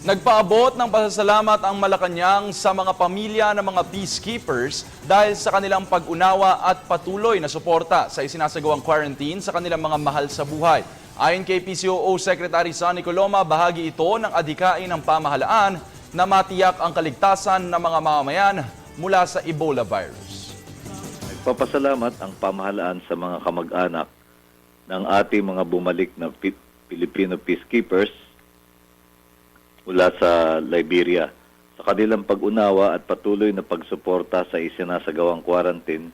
Nagpaabot ng pasasalamat ang Malacanang sa mga pamilya ng mga peacekeepers dahil sa kanilang pag-unawa at patuloy na suporta sa isinasagawang quarantine sa kanilang mga mahal sa buhay. Ayon kay PCOO Secretary Sonny Coloma, bahagi ito ng adhikain ng pamahalaan na matiyak ang kaligtasan ng mga mamamayan mula sa Ebola virus. Nagpapasalamat ang pamahalaan sa mga kamag-anak ng ating mga bumalik na Filipino peacekeepers mula sa Liberia sa kanilang pag-unawa at patuloy na pagsuporta sa isinasagawang quarantine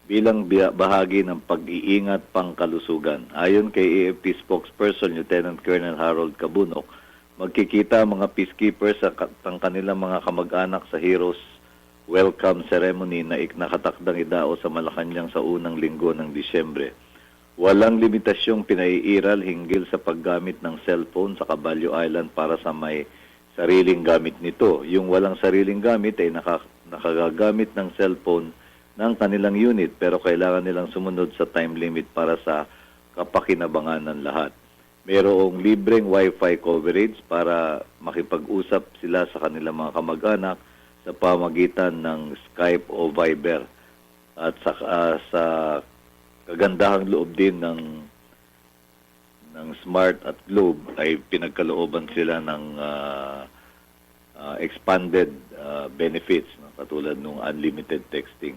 bilang bahagi ng pag-iingat pangkalusugan. Ayon kay AFP spokesperson Lieutenant Colonel Harold Cabunok, magkikita ang mga peacekeepers sa kanilang mga kamag-anak sa Heroes Welcome Ceremony na nakatakdang idao sa Malacanang sa unang linggo ng Disyembre. Walang limitasyong pinaiiral hinggil sa paggamit ng cellphone sa Caballo Island para sa may sariling gamit nito. Yung walang sariling gamit ay nakagagamit ng cellphone ng kanilang unit pero kailangan nilang sumunod sa time limit para sa kapakinabangan ng lahat. Mayroong libreng Wi-Fi coverage para makipag-usap sila sa kanilang mga kamag-anak sa pamagitan ng Skype o Viber. At sa kagandahang loob din ng Smart at Globe ay pinagkalooban sila ng expanded benefits, no? Katulad ng unlimited texting.